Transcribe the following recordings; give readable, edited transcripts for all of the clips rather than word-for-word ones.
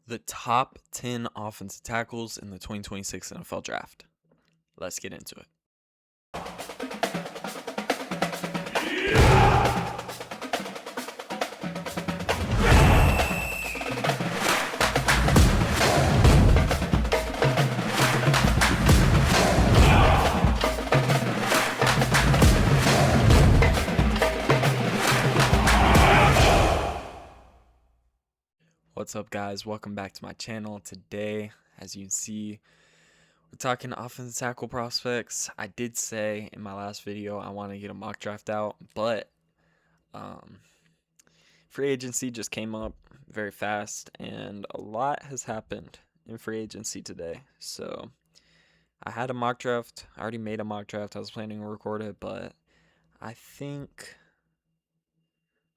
The top 10 offensive tackles in the 2026 NFL Draft. Let's get into it. What's up, guys? Welcome back to my channel. Today, as you can see, we're talking offensive tackle prospects. I did say in my last video I want to get a mock draft out, but free agency just came up very fast, and a lot has happened in free agency today. So I had a mock draft. I already made a mock draft. I was planning to record it, but I think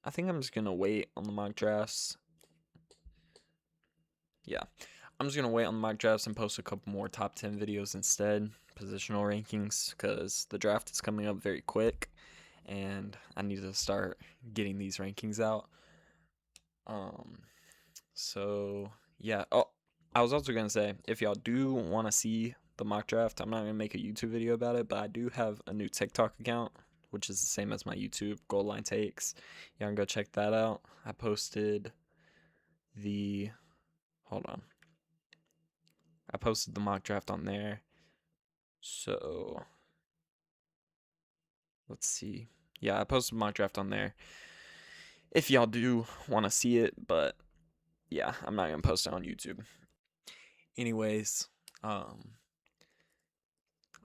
I'm just gonna wait on the mock drafts. Yeah, I'm just gonna wait on the mock drafts and post a couple more top 10 videos instead, positional rankings, because the draft is coming up very quick, and I need to start getting these rankings out. So yeah. Oh, I was also gonna say, if y'all do want to see the mock draft, I'm not gonna make a YouTube video about it, but I do have a new TikTok account, which is the same as my YouTube, Goal Line Takes. Y'all can go check that out. I posted the mock draft on there. So let's see. Yeah, I posted mock draft on there if y'all do want to see it, but yeah, I'm not gonna post it on YouTube. Anyways,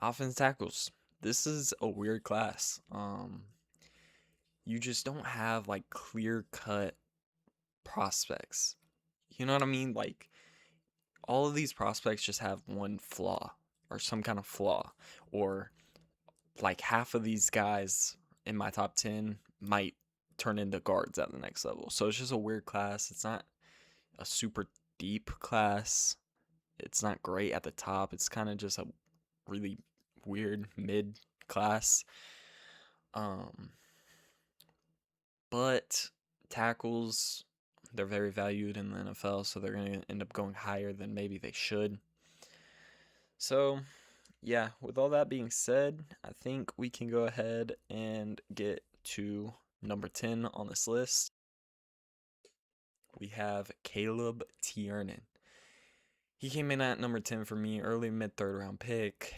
offense tackles. This is a weird class. You just don't have like clear cut prospects. You know what I mean? Like, all of these prospects just have one flaw or some kind of flaw, or like half of these guys in my top 10 might turn into guards at the next level. So it's just a weird class. It's not a super deep class. It's not great at the top. It's kind of just a really weird mid class. But tackles, they're very valued in the NFL, so they're going to end up going higher than maybe they should. So, yeah, with all that being said, I think we can go ahead and get to number 10 on this list. We have Caleb Tiernan. He came in at number 10 for me, early mid third round pick.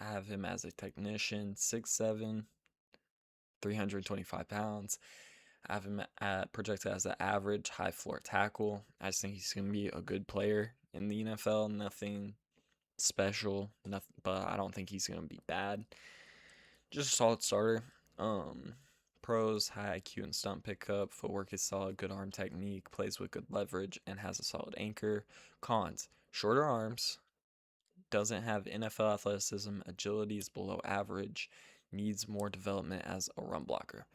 I have him as a technician, 6'7", 325 pounds. I have him at projected as an average high floor tackle. I just think he's going to be a good player in the NFL. Nothing special, nothing, but I don't think he's going to be bad. Just a solid starter. Pros: high IQ and stunt pickup, footwork is solid, good arm technique, plays with good leverage, and has a solid anchor. Cons: shorter arms, doesn't have NFL athleticism, agility is below average, needs more development as a run blocker.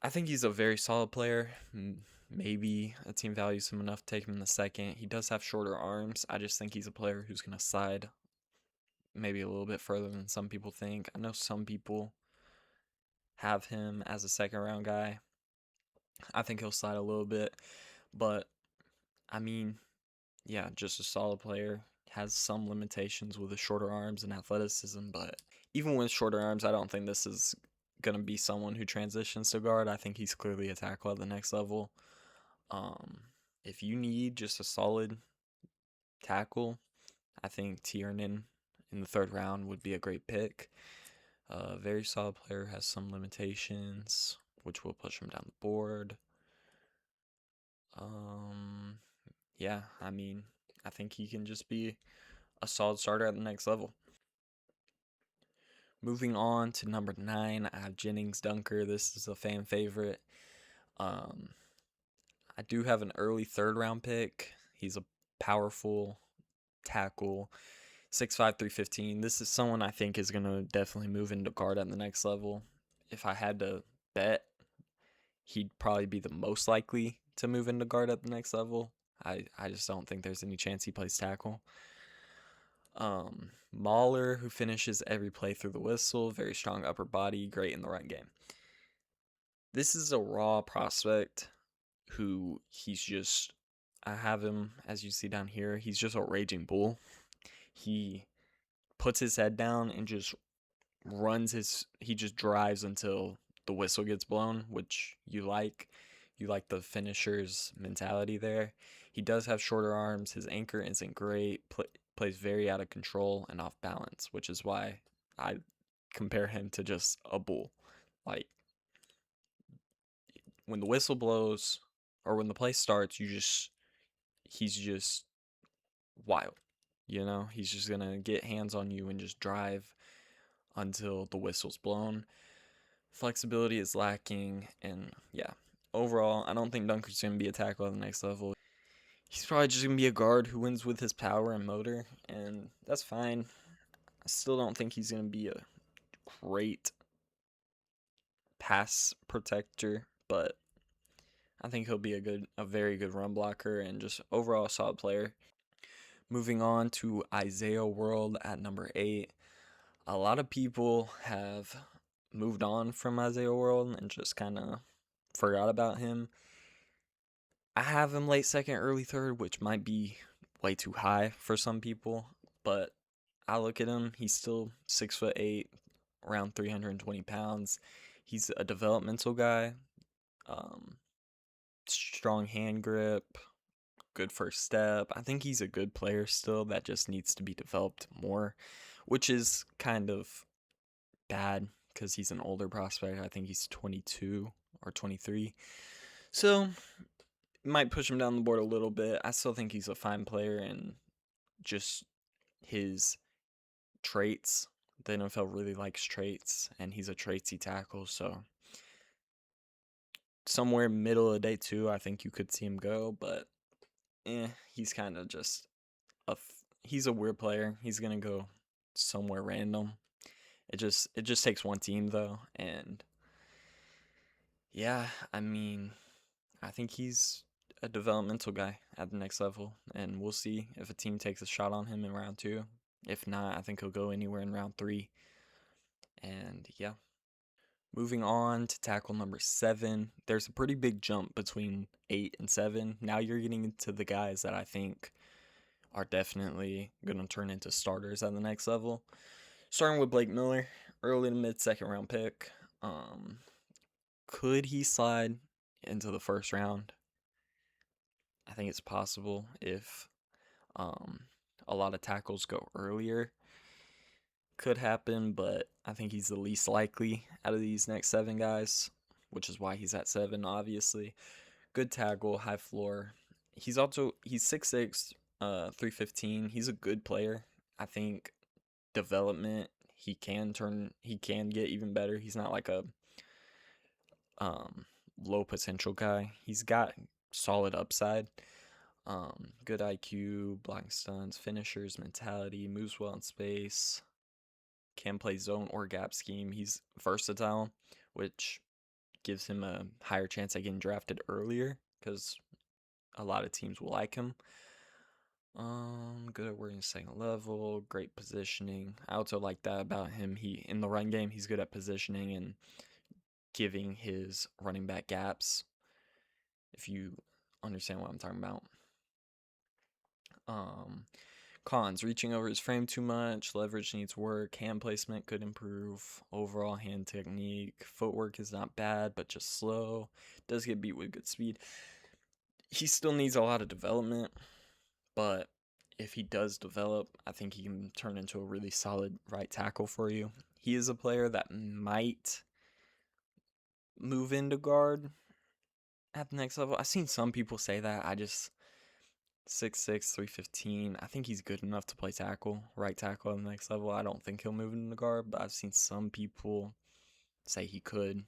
I think he's a very solid player. Maybe a team values him enough to take him in the second. He does have shorter arms. I just think he's a player who's going to slide maybe a little bit further than some people think. I know some people have him as a second round guy. I think he'll slide a little bit, but I mean, yeah, just a solid player. Has some limitations with the shorter arms and athleticism, but even with shorter arms, I don't think this is going to be someone who transitions to guard. I think he's clearly a tackle at the next level. If you need just a solid tackle, I think Tiernan in the third round would be a great pick. Very solid player, has some limitations, which will push him down the board. Yeah, I mean, I think he can just be a solid starter at the next level. Moving on to number 9, I have Jennings Dunker. This is a fan favorite. I do have an early third round pick. He's a powerful tackle, 6'5", 315. This is someone I think is going to definitely move into guard at the next level. If I had to bet, he'd probably be the most likely to move into guard at the next level. I just don't think there's any chance he plays tackle. Mahler, who finishes every play through the whistle, very strong upper body, great in the run game. This is a raw prospect who he's just I have him, as you see down here. He's just a raging bull. He puts his head down and just he just drives until the whistle gets blown, which you like. You like the finisher's mentality there. He does have shorter arms. His anchor isn't great. Plays very out of control and off balance, which is why I compare him to just a bull. Like, when the whistle blows or when the play starts, he's just wild. He's just gonna get hands on you and just drive until the whistle's blown. Flexibility is lacking, and yeah, overall, I don't think Dunker's gonna be a tackle at the next level. He's probably just gonna be a guard who wins with his power and motor, and that's fine. I still don't think he's gonna be a great pass protector, but I think he'll be a very good run blocker and just overall a solid player. Moving on to Isaiah World at number 8. A lot of people have moved on from Isaiah World and just kind of forgot about him. I have him late second, early third, which might be way too high for some people, but I look at him. He's still 6'8", around 320 pounds. He's a developmental guy. Um, Strong hand grip, good first step. I think he's a good player still that just needs to be developed more, which is kind of bad because he's an older prospect. I think he's 22 or 23. So, might push him down the board a little bit. I still think he's a fine player, and just his traits, the NFL really likes traits, and he's a traitsy tackle. So, somewhere middle of day 2, I think you could see him go, but he's kind of just he's a weird player. He's gonna go somewhere random. It just takes one team though, and yeah, I mean, I think he's a developmental guy at the next level, and we'll see if a team takes a shot on him in round 2. If not, I think he'll go anywhere in round 3. And yeah, moving on to tackle number 7. There's a pretty big jump between 8 and 7. Now you're getting into the guys that I think are definitely going to turn into starters at the next level. Starting with Blake Miller, early to mid second round pick. Could he slide into the first round? I think it's possible if a lot of tackles go earlier. Could happen, but I think he's the least likely out of these next 7 guys, which is why he's at 7, obviously. Good tackle, high floor. He's 6'6", 315. He's a good player. I think development, he can get even better. He's not like a low potential guy. He's got solid upside. Good IQ, blocking stunts, finishers, mentality, moves well in space, can play zone or gap scheme. He's versatile, which gives him a higher chance at getting drafted earlier because a lot of teams will like him. Good at working second level, great positioning. I also like that about him. In the run game, he's good at positioning and giving his running back gaps, if you understand what I'm talking about. Cons: reaching over his frame too much, leverage needs work, hand placement could improve, overall hand technique, footwork is not bad but just slow, does get beat with good speed. He still needs a lot of development, but if he does develop, I think he can turn into a really solid right tackle for you. He is a player that might move into guard at the next level. I've seen some people say that. I just 6'6", 315. I think he's good enough to play tackle, right tackle at the next level. I don't think he'll move into guard, but I've seen some people say he could.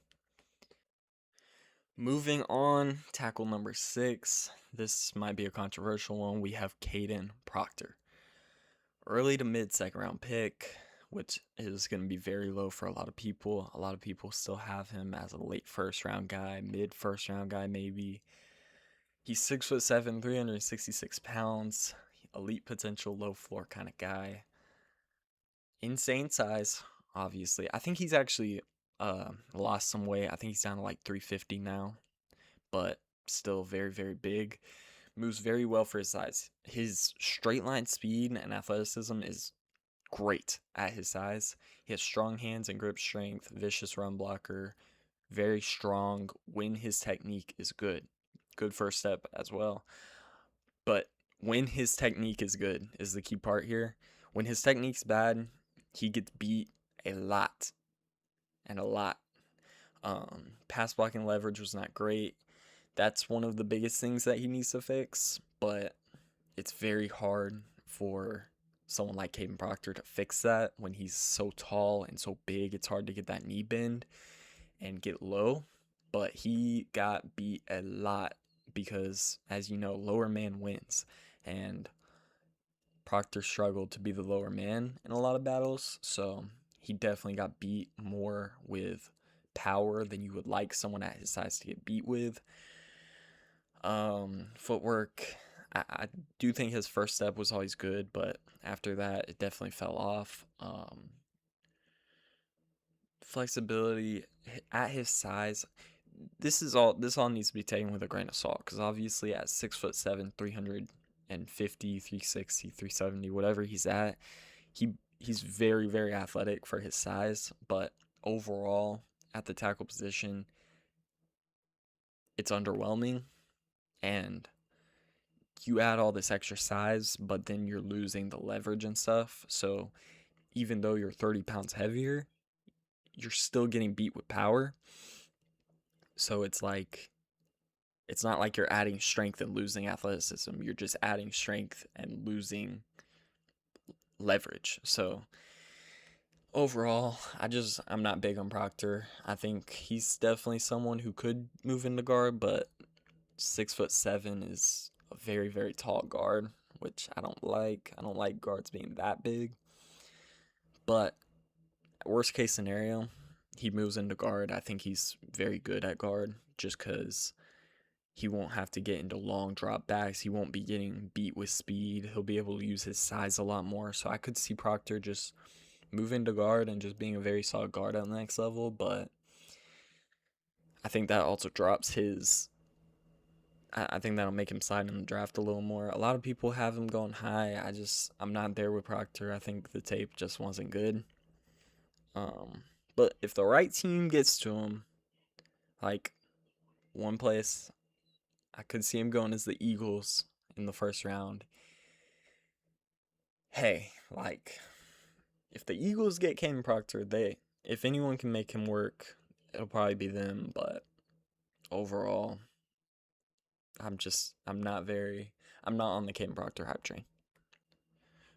Moving on, tackle number 6. This might be a controversial one. We have Caden Proctor. Early to mid second round pick, which is going to be very low for a lot of people. A lot of people still have him as a late first round guy, mid first round guy maybe. He's 6'7", 366 pounds, elite potential, low floor kind of guy. Insane size, obviously. I think he's actually lost some weight. I think he's down to like 350 now, but still very, very big. Moves very well for his size. His straight line speed and athleticism is great at his size. He has strong hands and grip strength, vicious run blocker, very strong when his technique is good. Good first step as well. But when his technique is good is the key part here. When his technique's bad, he gets beat a lot and a lot. Pass blocking leverage was not great. That's one of the biggest things that he needs to fix, but it's very hard for someone like Caden Proctor to fix that when he's so tall and so big. It's hard to get that knee bend and get low, but he got beat a lot because, as you know, lower man wins, and Proctor struggled to be the lower man in a lot of battles, so he definitely got beat more with power than you would like someone at his size to get beat with. Footwork, I do think his first step was always good, but after that, it definitely fell off. Flexibility at his size, this all needs to be taken with a grain of salt, because obviously at 6'7", 350, 360, 370, whatever he's at, he's very, very athletic for his size, but overall at the tackle position, it's underwhelming, and you add all this extra size, but then you're losing the leverage and stuff. So even though you're 30 pounds heavier, you're still getting beat with power. So it's not like you're adding strength and losing athleticism. You're just adding strength and losing leverage. So overall, I'm not big on Proctor. I think he's definitely someone who could move into guard, but 6'7" is a very, very tall guard, which I don't like. I don't like guards being that big. But worst case scenario, he moves into guard. I think he's very good at guard just because he won't have to get into long drop backs. He won't be getting beat with speed. He'll be able to use his size a lot more. So I could see Proctor just move into guard and just being a very solid guard at the next level. But I think that also drops his... I think that'll make him slide in the draft a little more. A lot of people have him going high. I'm not there with Proctor. I think the tape just wasn't good. But if the right team gets to him, like one place I could see him going is the Eagles in the first round. Hey, like, if the Eagles get Caden Proctor, if anyone can make him work, it'll probably be them. But overall, I'm not on the Caden Proctor hype train.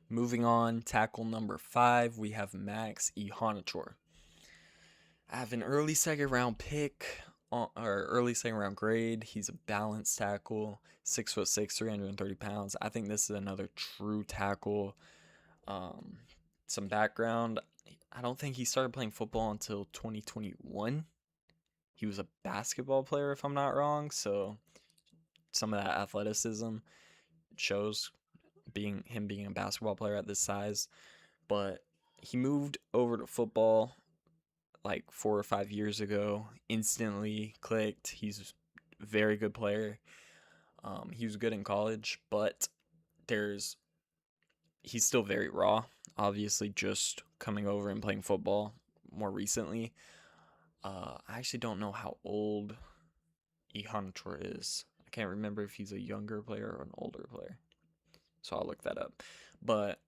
Moving on, tackle number 5, we have Max Ihonachor. I have an early second round pick, or early second round grade. He's a balanced tackle, 6'6", 330 pounds. I think this is another true tackle. Some background, I don't think he started playing football until 2021. He was a basketball player, if I'm not wrong, so some of that athleticism shows him being a basketball player at this size. But he moved over to football like 4 or 5 years ago, instantly clicked. He's a very good player. He was good in college, but he's still very raw, obviously just coming over and playing football more recently. I actually don't know how old Ihonachor is. I can't remember if he's a younger player or an older player, so I'll look that up. But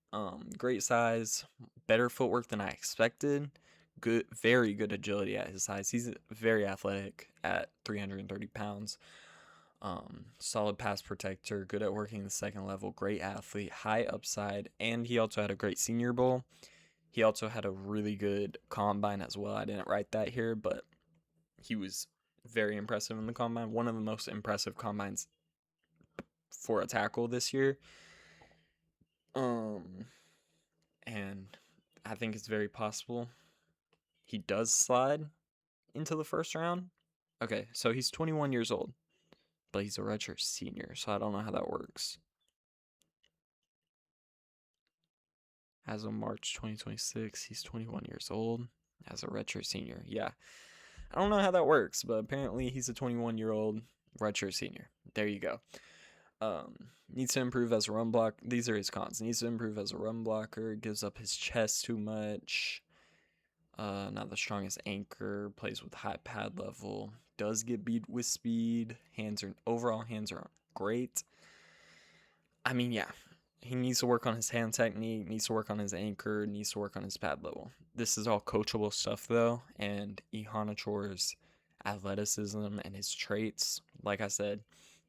great size, better footwork than I expected. Good, very good agility at his size. He's very athletic at 330 pounds. Solid pass protector, good at working the second level, great athlete, high upside, and he also had a great Senior Bowl. He also had a really good combine as well. I didn't write that here, but he was very impressive in the combine. One of the most impressive combines for a tackle this year. And I think it's very possible he does slide into the first round. Okay, so he's 21 years old, but he's a redshirt senior, so I don't know how that works. As of March 2026, he's 21 years old as a redshirt senior. Yeah, I don't know how that works, but apparently he's a 21-year-old redshirt senior. There you go. Needs to improve as a run block. These are his cons. Needs to improve as a run blocker. Gives up his chest too much. Not the strongest anchor. Plays with high pad level. Does get beat with speed. Overall hands are great. I mean, yeah, he needs to work on his hand technique. Needs to work on his anchor. Needs to work on his pad level. This is all coachable stuff though, and Ihanachore's athleticism and his traits. Like I said,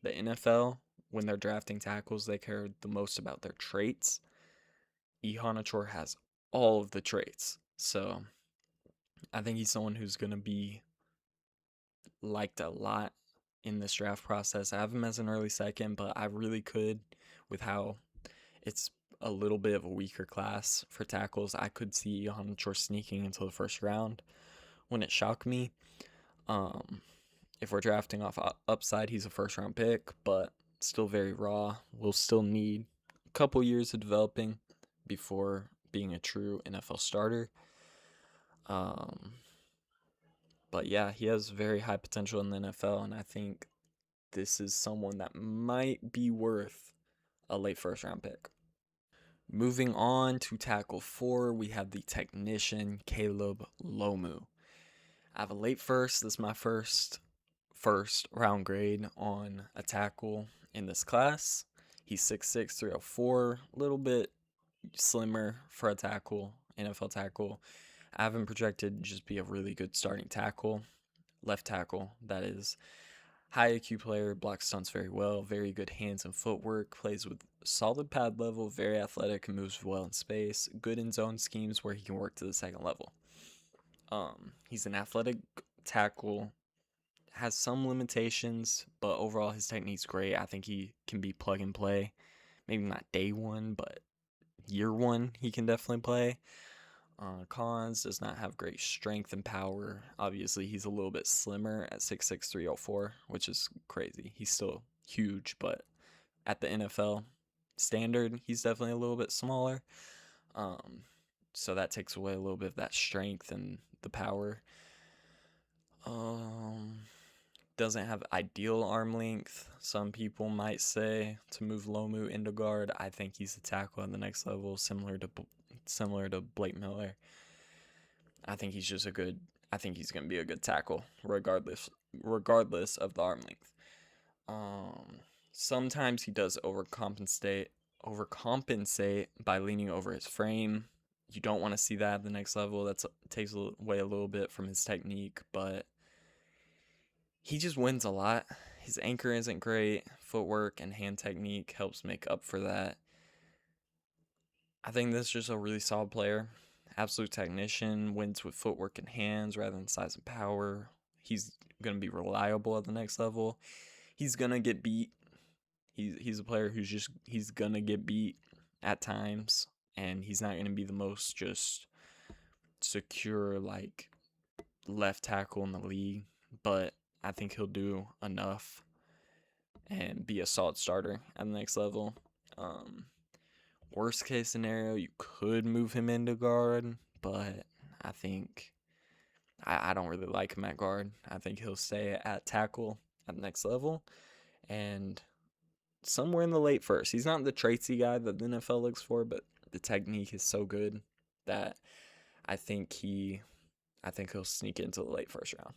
the NFL, when they're drafting tackles, they care the most about their traits. Ihanachore has all of the traits. So I think he's someone who's going to be liked a lot in this draft process. I have him as an early second, but I really could, with how it's a little bit of a weaker class for tackles, I could see Ihanachore sneaking into the first round. Wouldn't shock me. If we're drafting off upside, he's a first round pick, but still very raw. We'll still need a couple years of developing before being a true NFL starter. But yeah, he has very high potential in the NFL, and I think this is someone that might be worth a late first round pick. Moving on to tackle 4, we have the technician Caleb Lomu. I have a late first. This is my first round grade on a tackle in this class. He's 6'6", 304, a little bit slimmer for a tackle, NFL tackle. I have him projected to just be a really good starting tackle, left tackle, that is. High IQ player, blocks stunts very well, very good hands and footwork, plays with solid pad level, very athletic, and moves well in space, good in zone schemes where he can work to the second level. He's an athletic tackle, has some limitations, but overall his technique's great. I think he can be plug and play. Maybe not day one, but year one he can definitely play. Cons, does not have great strength and power. Obviously, he's a little bit slimmer at 6'6", 304, which is crazy. He's still huge, but at the NFL standard, he's definitely a little bit smaller. So that takes away a little bit of that strength and the power. Doesn't have ideal arm length, some people might say, to move Lomu into guard. I think he's a tackle at the next level, similar to Blake Miller. I think he's going to be a good tackle regardless of the arm length. Sometimes he does overcompensate by leaning over his frame. You don't want to see that at the next level. That takes away a little bit from his technique, but he just wins a lot. His anchor isn't great. Footwork and hand technique helps make up for that. I think this is just a really solid player. Absolute technician, wins with footwork and hands rather than size and power. He's going to be reliable at the next level. He's going to get beat. He's a player he's going to get beat at times, and he's not going to be the most just secure like left tackle in the league, but I think he'll do enough and be a solid starter at the next level. Worst case scenario, you could move him into guard, but I think I don't really like him at guard. I think he'll stay at tackle at the next level, and somewhere in the late first. He's not the traitsy guy that the NFL looks for, but the technique is so good that I think he'll sneak into the late first round.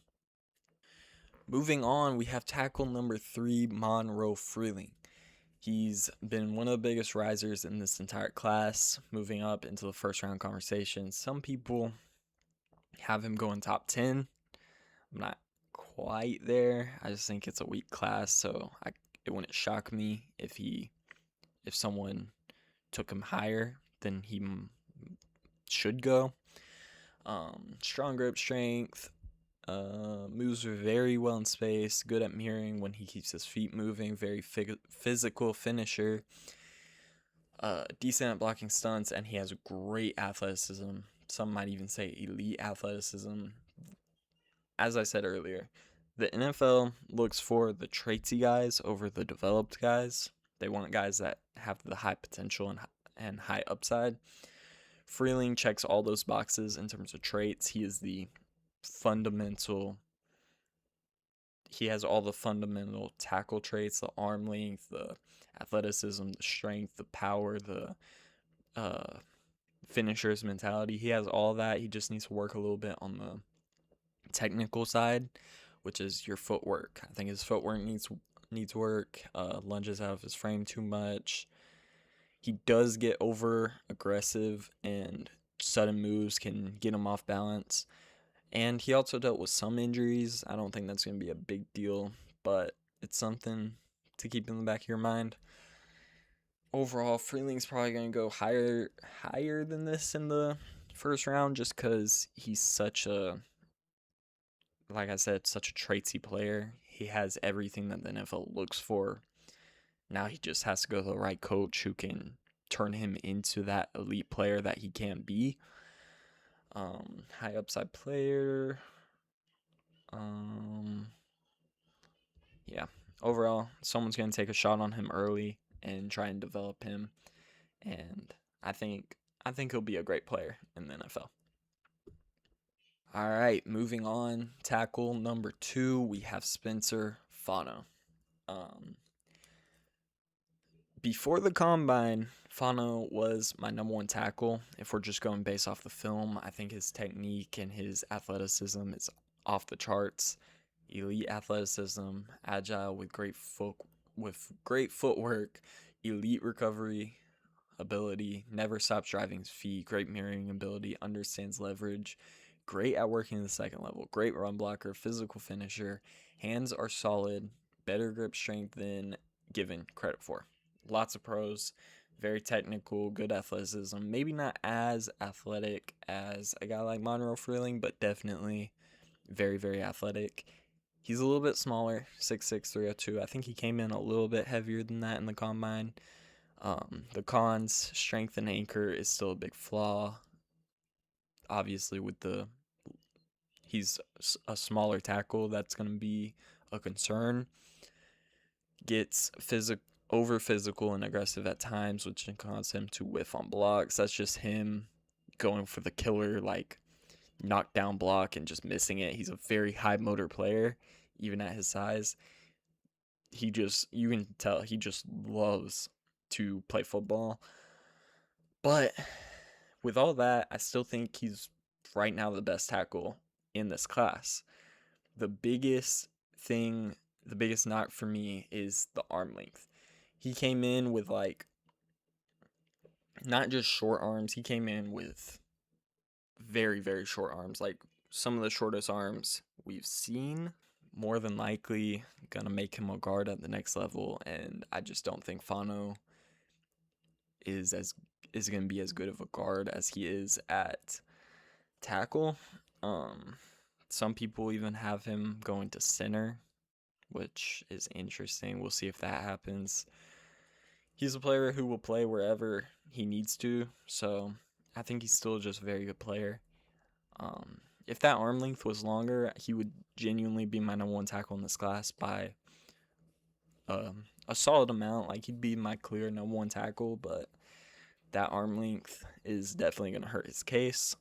Moving on, we have tackle number 3, Monroe Freeling. He's been one of the biggest risers in this entire class, moving up into the first round conversation. Some people have him going top 10. I'm not quite there. I just think it's a weak class, so it wouldn't shock me if someone took him higher than he should go. Strong grip strength, moves very well in space, good at mirroring when he keeps his feet moving, very physical finisher, decent at blocking stunts, and he has great athleticism. Some might even say elite athleticism. As I said earlier, the NFL looks for the traitsy guys over the developed guys. They want guys that have the high potential and high upside. Freeling checks all those boxes in terms of traits. He is the fundamental he has all the fundamental tackle traits: the arm length, the athleticism, the strength, the power, the uh, finisher's mentality. He has all that. He just needs to work a little bit on the technical side, which is your footwork. I think his footwork needs work. Lunges out of his frame too much. He does get over aggressive, and sudden moves can get him off balance. And he also dealt with some injuries. I don't think that's going to be a big deal, but it's something to keep in the back of your mind. Overall, Freeling's probably going to go higher than this in the first round, just because he's such a, like I said, such a traitsy player. He has everything that the NFL looks for. Now he just has to go to the right coach who can turn him into that elite player that he can be. High upside player. Yeah. Overall, someone's going to take a shot on him early and try and develop him. And I think he'll be a great player in the NFL. All right, moving on. Tackle number 2, we have Spencer Fano. Before the combine, Fano was my number 1 tackle. If we're just going based off the film, I think his technique and his athleticism is off the charts. Elite athleticism, agile with great footwork, elite recovery ability, never stops driving his feet, great mirroring ability, understands leverage, great at working the second level, great run blocker, physical finisher, hands are solid, better grip strength than given credit for. Lots of pros, very technical, good athleticism. Maybe not as athletic as a guy like Monroe Freeling, but definitely very, very athletic. He's a little bit smaller, 6'6", 302. I think he came in a little bit heavier than that in the combine. The cons, strength and anchor is still a big flaw. Obviously, he's a smaller tackle, that's going to be a concern. Gets over physical and aggressive at times, which can cause him to whiff on blocks. That's just him going for the killer, like, knockdown block and just missing it. He's a very high motor player, even at his size. You can tell he just loves to play football. But with all that, I still think he's right now the best tackle in this class. The biggest knock for me is the arm length. He came in with, like, not just short arms, he came in with very, very short arms, like some of the shortest arms we've seen. More than likely gonna make him a guard at the next level, and I just don't think Fano is gonna be as good of a guard as he is at tackle. Some people even have him going to center, which is interesting. We'll see if that happens. He's a player who will play wherever he needs to, so I think he's still just a very good player. If that arm length was longer, he would genuinely be my number 1 tackle in this class by a solid amount. Like, he'd be my clear number 1 tackle, but that arm length is definitely going to hurt his case.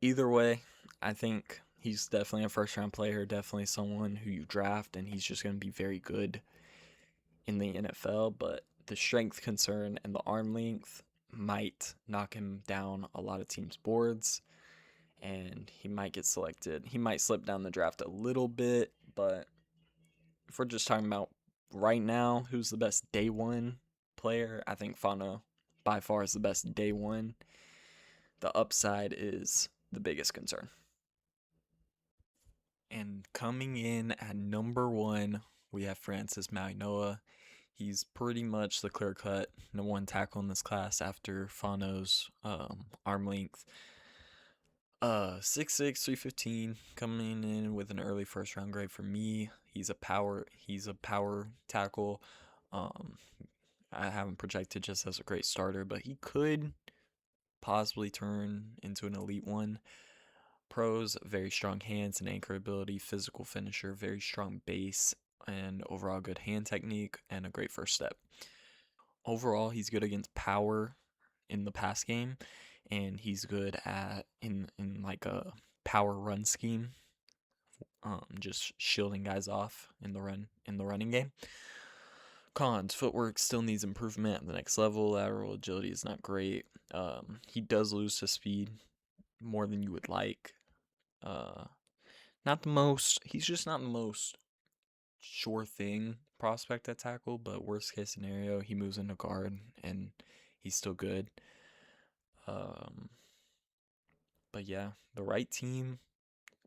Either way, I think he's definitely a first-round player, definitely someone who you draft, and he's just going to be very good in the NFL, but the strength concern and the arm length might knock him down a lot of teams' boards, and he might get selected. He might slip down the draft a little bit, but if we're just talking about right now, who's the best day 1 player, I think Fano by far is the best day 1. The upside is the biggest concern. And coming in at number 1, we have Francis Mauigoa. He's pretty much the clear-cut number 1 tackle in this class after Fano's arm length. 6'6", 315, coming in with an early first-round grade for me. He's a power tackle. I have him projected just as a great starter, but he could possibly turn into an elite one. Pros: very strong hands and anchor ability, physical finisher, very strong base, and overall good hand technique, and a great first step. Overall, he's good against power in the pass game, and he's good at in like a power run scheme. just shielding guys off in the running game. Cons: footwork still needs improvement at the next level. Lateral agility is not great. He does lose to speed more than you would like. Not the most. He's just not the most sure thing prospect at tackle, but worst case scenario, he moves into guard and he's still good. But yeah, the right team,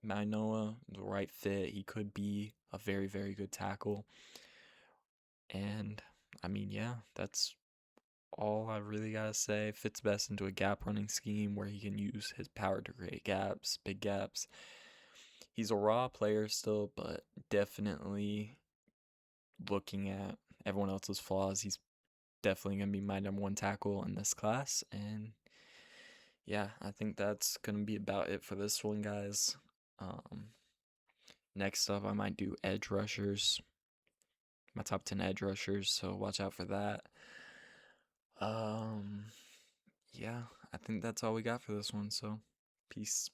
Manoa, the right fit, he could be a very, very good tackle. And I mean, yeah, that's all I really gotta say. Fits best into a gap running scheme where he can use his power to create gaps, big gaps. He's a raw player still, but definitely looking at everyone else's flaws, he's definitely gonna be my #1 tackle in this class. And yeah, I think that's gonna be about it for this one, guys. Next up, I might do edge rushers, my top 10 edge rushers, so watch out for that. Yeah, I think that's all we got for this one, so peace.